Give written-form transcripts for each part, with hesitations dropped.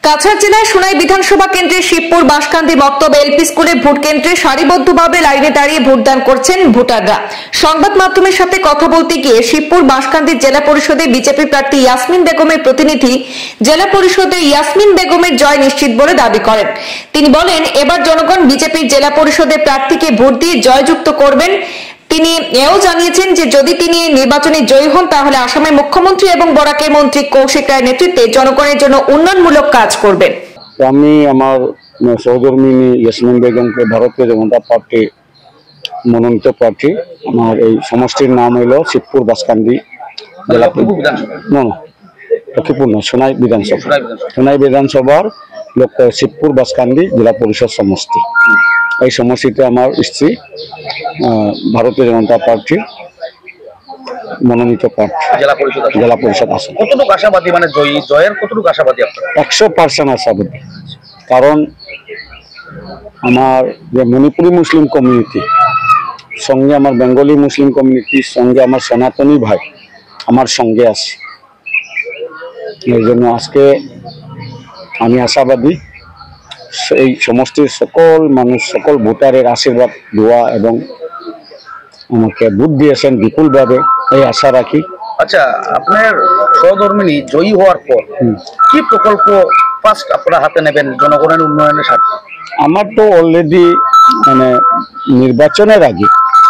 কাছাড় জেলায় সোনাই বিধানসভা কেন্দ্রের শিবপুর বাঁশকান্দি বক্তব্য এলপি স্কুলে ভোট কেন্দ্রে সারিবদ্ধভাবে লাইনে দাঁড়িয়ে ভোটদান করছেন ভোটাররা। সংবাদ মাধ্যমের সাথে কথা বলতে গিয়ে শিবপুর বাঁশকান্দি জেলা পরিষদে বিজেপি প্রার্থী ইয়াসমিন বেগমের প্রতিনিধি জেলা পরিষদে ইয়াসমিন বেগমের জয় নিশ্চিত বলে দাবি করেন। তিনি বলেন, এবার জনগণ বিজেপির জেলা পরিষদের প্রার্থীকে ভোট দিয়ে জয়যুক্ত করবেন। তিনি এও জানিয়েছেন যে যদি তিনি নির্বাচনে জয়ী হন তাহলে আসামের মুখ্যমন্ত্রী এবং বরাকের মন্ত্রী কৌশিক রায়ের নেতৃত্বে জনগণের জন্য উন্নয়নমূলক কাজ করবেন। আমি আমার সহধর্মিনী ইয়াসমিন বেগমকে ভারতীয় জনতা পার্টি মনোনীত প্রার্থী। আমার এই সমষ্টির নাম হইল শিবপুর বাঁশকান্দি জেলা লক্ষ্মীপুর না সোনাই বিধানসভা, সোনাই বিধানসভার শিবপুর বাঁশকান্দি জেলা পরিষদ সমষ্টি। এই সমষ্টিতে আমার স্ত্রী ভারতীয় জনতা পার্টির মনোনীত প্রার্থী জেলা পরিষদ আসন। কতটুকু আশাবাদী, মানে জয়ের কতটুকু আশাবাদী আপনারা? 100% আশাবাদী। কারণ আমার যে মণিপুরি মুসলিম কমিউনিটি সঙ্গে আমার বেঙ্গলি মুসলিম কমিউনিটির সঙ্গে আমার সনাতনী ভাই আমার সঙ্গে আছে। এই জন্য আজকে আমি আশাবাদী এই সমষ্টির সকল মানুষ, সকল ভোটারের আশীর্বাদ, দোয়া এবং আমাকে ভোট দিয়েছেন বিপুলভাবে, এই আশা রাখি। আচ্ছা, আপনার সহধর্মিনী জয়ী হওয়ার পর কি প্রকল্প ফার্স্ট আপনারা হাতে নেবেন জনগণের উন্নয়নের স্বার্থে? আমার তো অলরেডি মানে নির্বাচনের আগে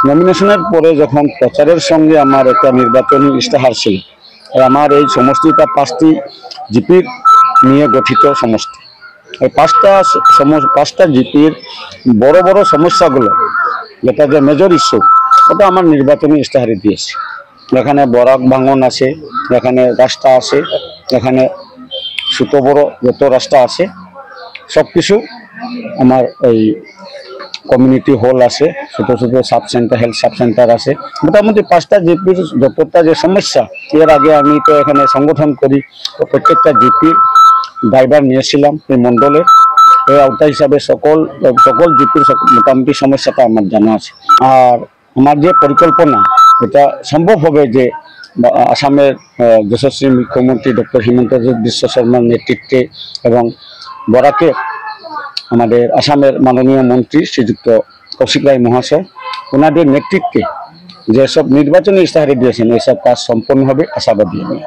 নমিনেশনের পরে যখন প্রচারের সঙ্গে আমার একটা নির্বাচনী ইশতেহার ছিল। আমার এই সমষ্টিটা 5টি জিপির নিয়ে গঠিত সমষ্টি। এই 5টা জিপির বড় বড় সমস্যাগুলো, যেটা যে মেজর ইস্যু, ওটা আমার নির্বাচনী ইশতেহারে দিয়েছে। এখানে বরাক ভাঙন আছে, এখানে রাস্তা আছে, এখানে ছোট বড় যত রাস্তা আছে সব কিছু আমার এই কমিউনিটি হল আছে, ছোট ছোট sub centre, health sub centre আছে। মোটামুটি 5টা জিপির যতটা যে সমস্যা, এর আগে আমি তো এখানে সংগঠন করি, তো প্রত্যেকটা জিপির ড্রাইভার নিয়েছিলাম এই মণ্ডলের। এই আওতা হিসাবে সকল জিপির মোটামুটি সমস্যাটা আমার জানা আছে। আর আমার যে পরিকল্পনা, এটা সম্ভব হবে যে আসামের যশস্বী মুখ্যমন্ত্রী ডক্টর হিমন্ত বিশ্ব শর্মার নেতৃত্বে এবং বরাকে আমাদের আসামের মাননীয় মন্ত্রী শ্রীযুক্ত কৌশিক রায় মহাশয়, ওনাদের নেতৃত্বে যেসব নির্বাচনী ইশতেহারে দিয়েছেন, এসব কাজ সম্পন্ন হবে আশাবাদী আমি।